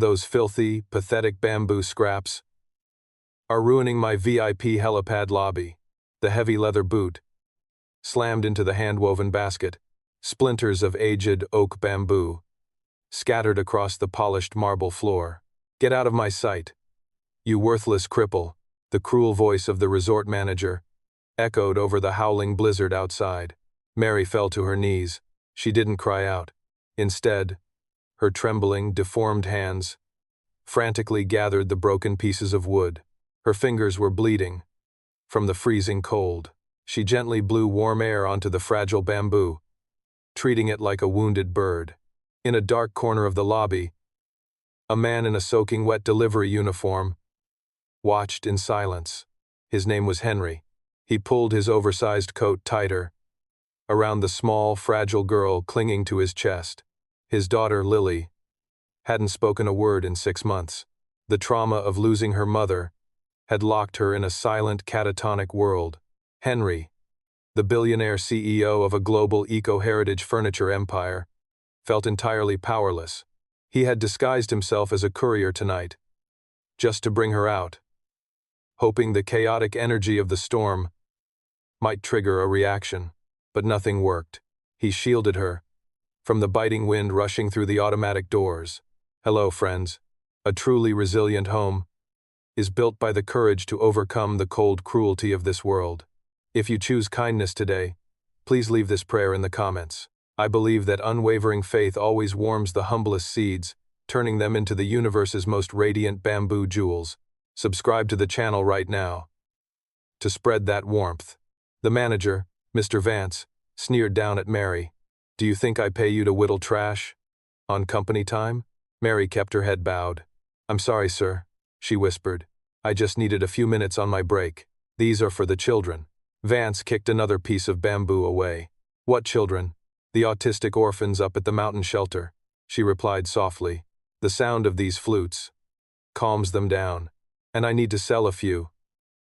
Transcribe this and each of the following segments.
Those filthy, pathetic bamboo scraps are ruining my VIP helipad lobby. The heavy leather boot slammed into the hand-woven basket. Splinters of aged oak bamboo scattered across the polished marble floor. "Get out of my sight, you worthless cripple," the cruel voice of the resort manager echoed over the howling blizzard outside. Mary fell to her knees. She didn't cry out. Instead, her trembling, deformed hands frantically gathered the broken pieces of wood. Her fingers were bleeding from the freezing cold. She gently blew warm air onto the fragile bamboo, treating it like a wounded bird. In a dark corner of the lobby, a man in a soaking wet delivery uniform watched in silence. His name was Henry. He pulled his oversized coat tighter around the small, fragile girl clinging to his chest. His daughter, Lily, hadn't spoken a word in 6 months. The trauma of losing her mother had locked her in a silent, catatonic world. Henry, the billionaire CEO of a global eco-heritage furniture empire, felt entirely powerless. He had disguised himself as a courier tonight, just to bring her out, hoping the chaotic energy of the storm might trigger a reaction. But nothing worked. He shielded her from the biting wind rushing through the automatic doors. Hello, friends. A truly resilient home is built by the courage to overcome the cold cruelty of this world. If you choose kindness today, please leave this prayer in the comments. I believe that unwavering faith always warms the humblest seeds, turning them into the universe's most radiant bamboo jewels. Subscribe to the channel right now to spread that warmth. The manager, Mr. Vance, sneered down at Mary. "Do you think I pay you to whittle trash on company time?" Mary kept her head bowed. "I'm sorry, sir," she whispered. "I just needed a few minutes on my break. These are for the children." Vance kicked another piece of bamboo away. "What children?" "The autistic orphans up at the mountain shelter," she replied softly. "The sound of these flutes calms them down, and I need to sell a few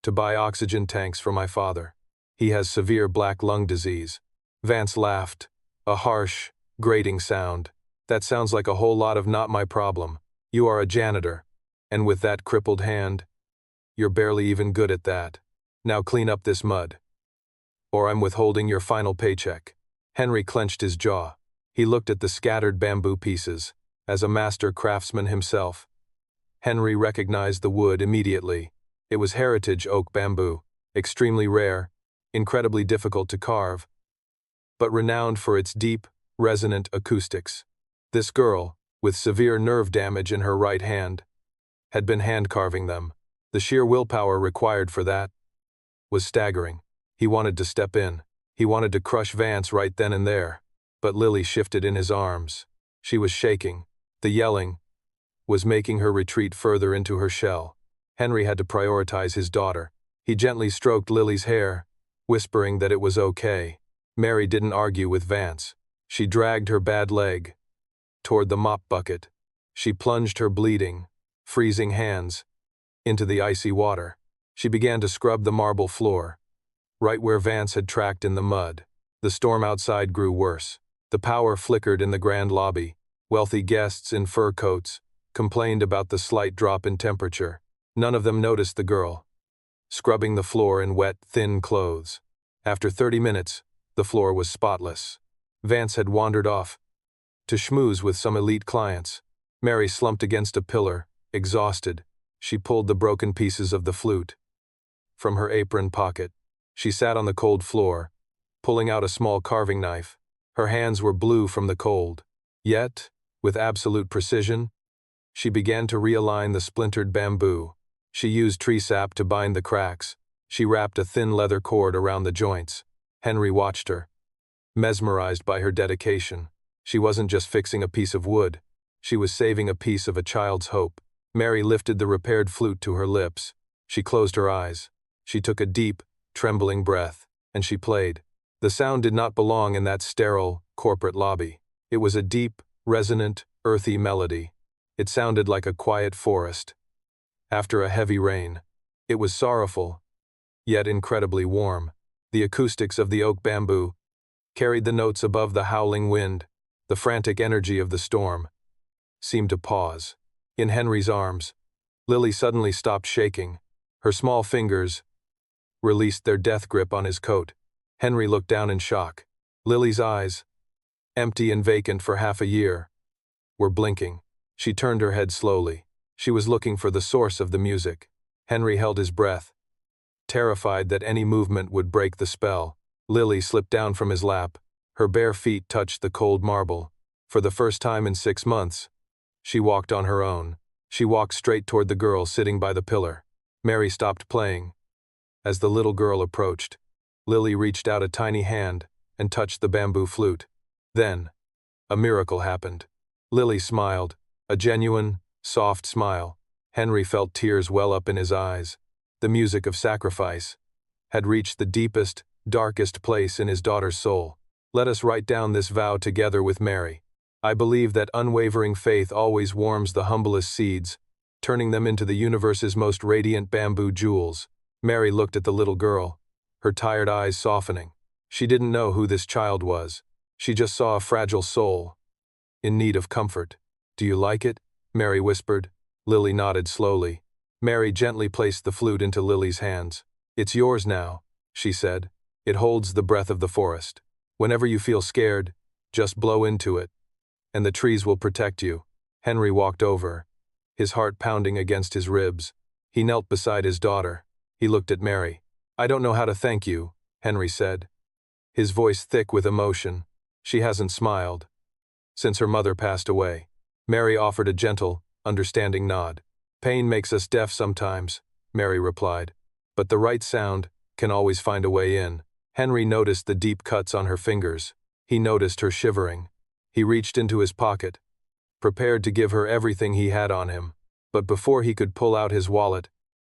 to buy oxygen tanks for my father. He has severe black lung disease." Vance laughed, a harsh, grating sound. "That sounds like a whole lot of not my problem. You are a janitor, and with that crippled hand, you're barely even good at that. Now clean up this mud, or I'm withholding your final paycheck." Henry clenched his jaw. He looked at the scattered bamboo pieces. As a master craftsman himself, Henry recognized the wood immediately. It was heritage oak bamboo, extremely rare, incredibly difficult to carve, but renowned for its deep, resonant acoustics. This girl, with severe nerve damage in her right hand, had been hand-carving them. The sheer willpower required for that was staggering. He wanted to step in. He wanted to crush Vance right then and there. But Lily shifted in his arms. She was shaking. The yelling was making her retreat further into her shell. Henry had to prioritize his daughter. He gently stroked Lily's hair, whispering that it was okay. Mary didn't argue with Vance. She dragged her bad leg toward the mop bucket. She plunged her bleeding, freezing hands into the icy water. She began to scrub the marble floor, right where Vance had tracked in the mud. The storm outside grew worse. The power flickered in the grand lobby. Wealthy guests in fur coats complained about the slight drop in temperature. None of them noticed the girl scrubbing the floor in wet, thin clothes. After 30 minutes, the floor was spotless. Vance had wandered off to schmooze with some elite clients. Mary slumped against a pillar, exhausted. She pulled the broken pieces of the flute from her apron pocket. She sat on the cold floor, pulling out a small carving knife. Her hands were blue from the cold. Yet, with absolute precision, she began to realign the splintered bamboo. She used tree sap to bind the cracks. She wrapped a thin leather cord around the joints. Henry watched her, mesmerized by her dedication. She wasn't just fixing a piece of wood. She was saving a piece of a child's hope. Mary lifted the repaired flute to her lips. She closed her eyes. She took a deep, trembling breath, and she played. The sound did not belong in that sterile, corporate lobby. It was a deep, resonant, earthy melody. It sounded like a quiet forest after a heavy rain. It was sorrowful, yet incredibly warm. The acoustics of the oak bamboo carried the notes above the howling wind. The frantic energy of the storm seemed to pause. In Henry's arms, Lily suddenly stopped shaking. Her small fingers released their death grip on his coat. Henry looked down in shock. Lily's eyes, empty and vacant for half a year, were blinking. She turned her head slowly. She was looking for the source of the music. Henry held his breath, terrified that any movement would break the spell. Lily slipped down from his lap. Her bare feet touched the cold marble. For the first time in 6 months, she walked on her own. She walked straight toward the girl sitting by the pillar. Mary stopped playing. As the little girl approached, Lily reached out a tiny hand and touched the bamboo flute. Then, a miracle happened. Lily smiled, a genuine, soft smile. Henry felt tears well up in his eyes. The music of sacrifice had reached the deepest, darkest place in his daughter's soul. Let us write down this vow together with Mary. I believe that unwavering faith always warms the humblest seeds, turning them into the universe's most radiant bamboo jewels. Mary looked at the little girl, her tired eyes softening. She didn't know who this child was. She just saw a fragile soul, in need of comfort. Do you like it? Mary whispered. Lily nodded slowly. Mary gently placed the flute into Lily's hands. It's yours now, she said. It holds the breath of the forest. Whenever you feel scared, just blow into it, and the trees will protect you. Henry walked over, his heart pounding against his ribs. He knelt beside his daughter. He looked at Mary. I don't know how to thank you, Henry said, his voice thick with emotion. She hasn't smiled since her mother passed away. Mary offered a gentle, understanding nod. Pain makes us deaf sometimes, Mary replied, but the right sound can always find a way in. Henry noticed the deep cuts on her fingers. He noticed her shivering. He reached into his pocket, prepared to give her everything he had on him. But before he could pull out his wallet,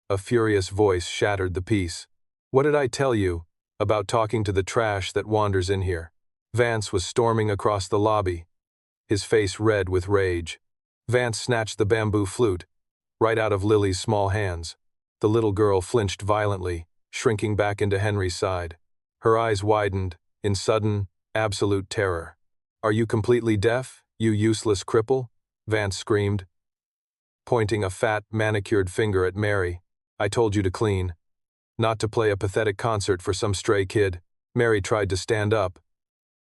a furious voice shattered the peace. What did I tell you about talking to the trash that wanders in here? Vance was storming across the lobby, his face red with rage. Vance snatched the bamboo flute right out of Lily's small hands. The little girl flinched violently, shrinking back into Henry's side. Her eyes widened in sudden, absolute terror. Are you completely deaf, you useless cripple? Vance screamed, pointing a fat, manicured finger at Mary. I told you to clean, not to play a pathetic concert for some stray kid. Mary tried to stand up,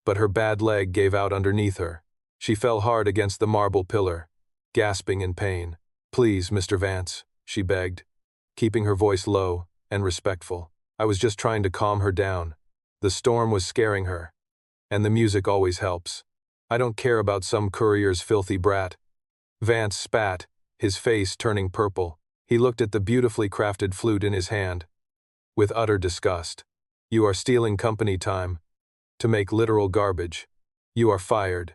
but her bad leg gave out underneath her. She fell hard against the marble pillar, gasping in pain. Please, Mr. Vance, she begged, keeping her voice low and respectful. I was just trying to calm her down. The storm was scaring her, and the music always helps. I don't care about some courier's filthy brat. Vance spat, his face turning purple. He looked at the beautifully crafted flute in his hand, with utter disgust. You are stealing company time to make literal garbage. You are fired.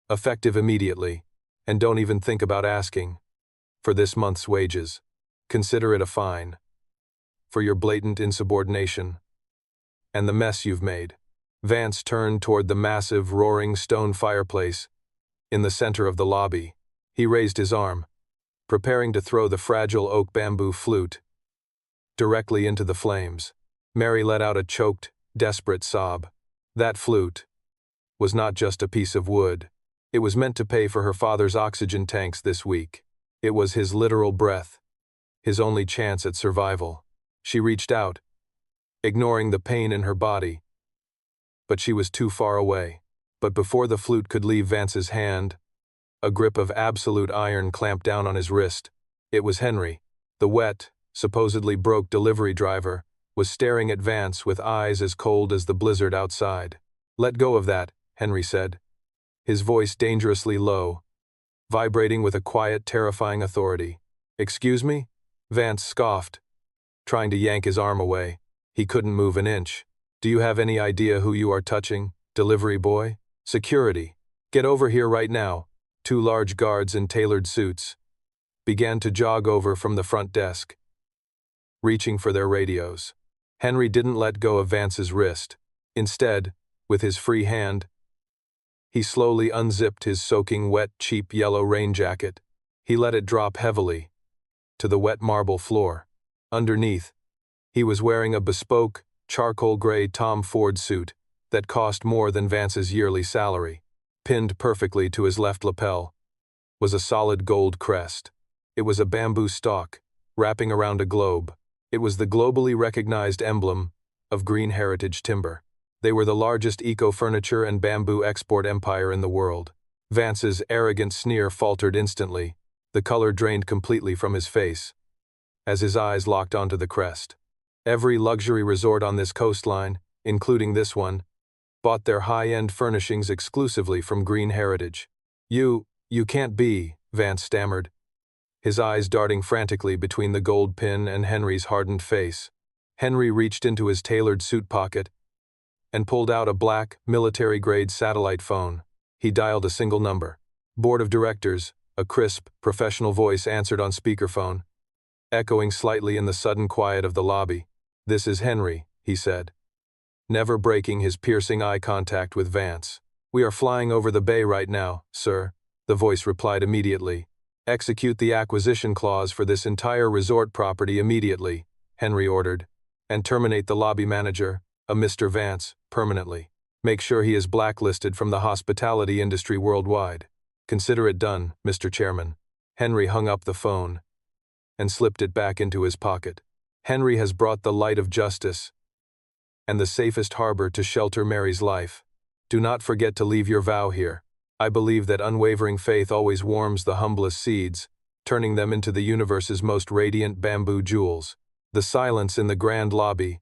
Effective immediately, and don't even think about asking for this month's wages. Consider it a fine for your blatant insubordination and the mess you've made. Vance turned toward the massive, roaring stone fireplace in the center of the lobby. He raised his arm, preparing to throw the fragile oak bamboo flute directly into the flames. Mary let out a choked, desperate sob. That flute was not just a piece of wood. It was meant to pay for her father's oxygen tanks this week. It was his literal breath, his only chance at survival. She reached out, ignoring the pain in her body, but she was too far away. But before the flute could leave Vance's hand, a grip of absolute iron clamped down on his wrist. It was Henry. The wet, supposedly broke delivery driver was staring at Vance with eyes as cold as the blizzard outside. Let go of that, Henry said, his voice dangerously low, vibrating with a quiet, terrifying authority. Excuse me? Vance scoffed, trying to yank his arm away. He couldn't move an inch. Do you have any idea who you are touching, delivery boy? Security. Get over here right now. 2 large guards in tailored suits began to jog over from the front desk, reaching for their radios. Henry didn't let go of Vance's wrist. Instead, with his free hand, he slowly unzipped his soaking wet, cheap yellow rain jacket. He let it drop heavily to the wet marble floor. Underneath, he was wearing a bespoke, charcoal-gray Tom Ford suit that cost more than Vance's yearly salary, pinned perfectly to his left lapel. was a solid gold crest. It was a bamboo stalk, wrapping around a globe. It was the globally recognized emblem of green heritage timber. They were the largest eco-furniture and bamboo export empire in the world. Vance's arrogant sneer faltered instantly. The color drained completely from his face, as his eyes locked onto the crest. Every luxury resort on this coastline, including this one, bought their high-end furnishings exclusively from green heritage. You can't be, Vance stammered, his eyes darting frantically between the gold pin and Henry's hardened face. Henry reached into his tailored suit pocket and pulled out a black, military-grade satellite phone. He dialed a single number. Board of Directors, a crisp, professional voice answered on speakerphone, echoing slightly in the sudden quiet of the lobby. "This is Henry," he said, never breaking his piercing eye contact with Vance. "We are flying over the bay right now, sir," the voice replied immediately. "Execute the acquisition clause for this entire resort property immediately," Henry ordered, "and terminate the lobby manager, a Mr. Vance, permanently. Make sure he is blacklisted from the hospitality industry worldwide. Consider it done, Mr. Chairman." Henry hung up the phone and slipped it back into his pocket. Henry has brought the light of justice and the safest harbor to shelter Mary's life. Do not forget to leave your vow here. I believe that unwavering faith always warms the humblest seeds, turning them into the universe's most radiant bamboo jewels. The silence in the grand lobby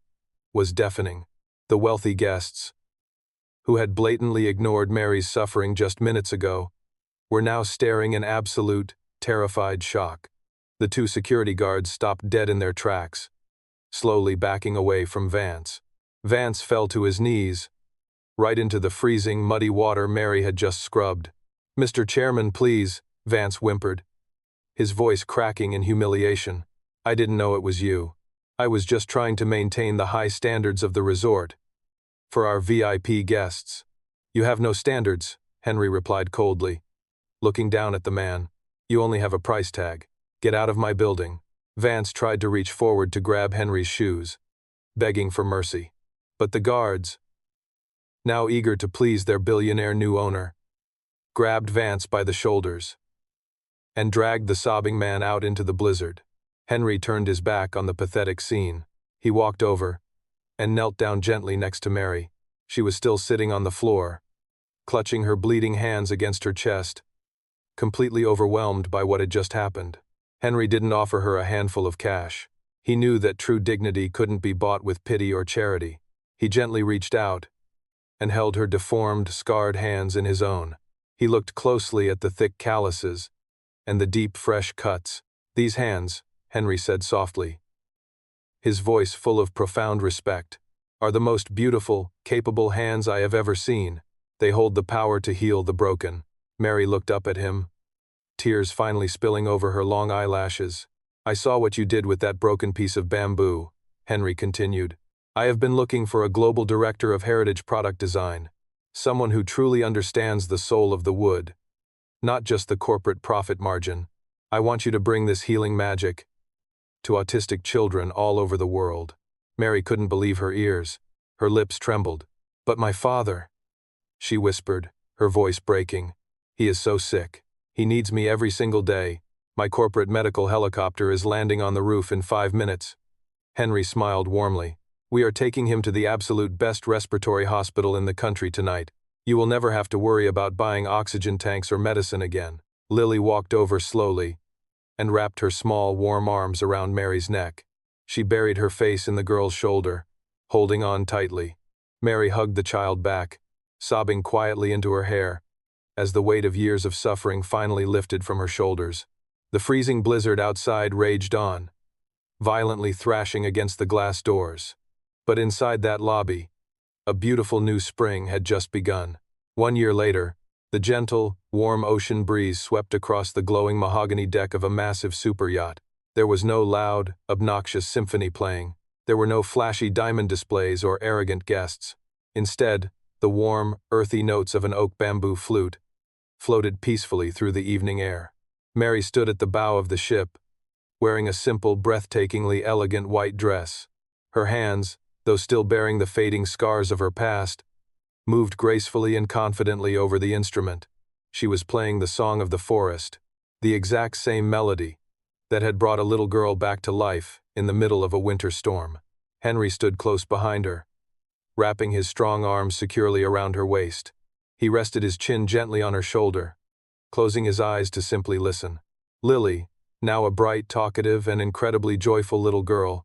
was deafening. The wealthy guests, who had blatantly ignored Mary's suffering just minutes ago, were now staring in absolute, terrified shock. The two security guards stopped dead in their tracks, slowly backing away from Vance. Vance fell to his knees, right into the freezing, muddy water Mary had just scrubbed. "Mr. Chairman, please," Vance whimpered, his voice cracking in humiliation. "I didn't know it was you. I was just trying to maintain the high standards of the resort for our VIP guests." "You have no standards," Henry replied coldly, looking down at the man. "You only have a price tag. Get out of my building." Vance tried to reach forward to grab Henry's shoes, begging for mercy. But the guards, now eager to please their billionaire new owner, grabbed Vance by the shoulders and dragged the sobbing man out into the blizzard. Henry turned his back on the pathetic scene. He walked over and knelt down gently next to Mary. She was still sitting on the floor, clutching her bleeding hands against her chest, completely overwhelmed by what had just happened. Henry didn't offer her a handful of cash. He knew that true dignity couldn't be bought with pity or charity. He gently reached out and held her deformed, scarred hands in his own. He looked closely at the thick calluses and the deep, fresh cuts. "These hands," Henry said softly, his voice full of profound respect, "are the most beautiful, capable hands I have ever seen. They hold the power to heal the broken." Mary looked up at him, tears finally spilling over her long eyelashes. "I saw what you did with that broken piece of bamboo," Henry continued. "I have been looking for a global director of heritage product design, someone who truly understands the soul of the wood, not just the corporate profit margin. I want you to bring this healing magic to autistic children all over the world." Mary couldn't believe her ears. Her lips trembled. "But my father," she whispered, her voice breaking. "He is so sick. He needs me every single day. My corporate medical helicopter is landing on the roof in 5 minutes." Henry smiled warmly. "We are taking him to the absolute best respiratory hospital in the country tonight. You will never have to worry about buying oxygen tanks or medicine again." Lily walked over slowly and wrapped her small, warm arms around Mary's neck. She buried her face in the girl's shoulder, holding on tightly. Mary hugged the child back, sobbing quietly into her hair, as the weight of years of suffering finally lifted from her shoulders. The freezing blizzard outside raged on, violently thrashing against the glass doors. But inside that lobby, a beautiful new spring had just begun. 1 year later, the gentle, warm ocean breeze swept across the glowing mahogany deck of a massive superyacht. There was no loud, obnoxious symphony playing. There were no flashy diamond displays or arrogant guests. Instead, the warm, earthy notes of an oak bamboo flute floated peacefully through the evening air. Mary stood at the bow of the ship, wearing a simple, breathtakingly elegant white dress. Her hands, though still bearing the fading scars of her past, moved gracefully and confidently over the instrument. She was playing the Song of the Forest, the exact same melody that had brought a little girl back to life in the middle of a winter storm. Henry stood close behind her, wrapping his strong arms securely around her waist. He rested his chin gently on her shoulder, closing his eyes to simply listen. Lily, now a bright, talkative, and incredibly joyful little girl,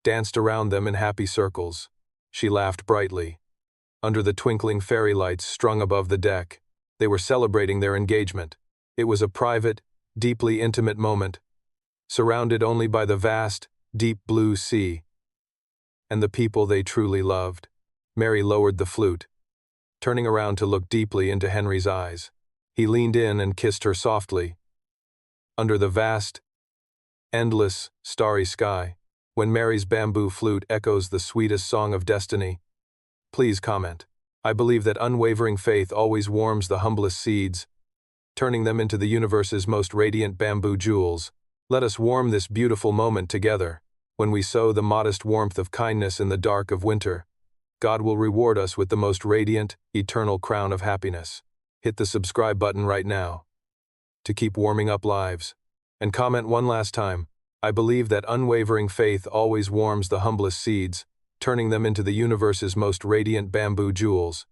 danced around them in happy circles. She laughed brightly. Under the twinkling fairy lights strung above the deck, they were celebrating their engagement. It was a private, deeply intimate moment, surrounded only by the vast, deep blue sea and the people they truly loved. Mary lowered the flute, turning around to look deeply into Henry's eyes. He leaned in and kissed her softly. Under the vast, endless, starry sky, when Mary's bamboo flute echoes the sweetest song of destiny. Please comment. I believe that unwavering faith always warms the humblest seeds, turning them into the universe's most radiant bamboo jewels. Let us warm this beautiful moment together. When we sow the modest warmth of kindness in the dark of winter, God will reward us with the most radiant, eternal crown of happiness. Hit the subscribe button right now to keep warming up lives. And comment one last time. I believe that unwavering faith always warms the humblest seeds, turning them into the universe's most radiant bamboo jewels.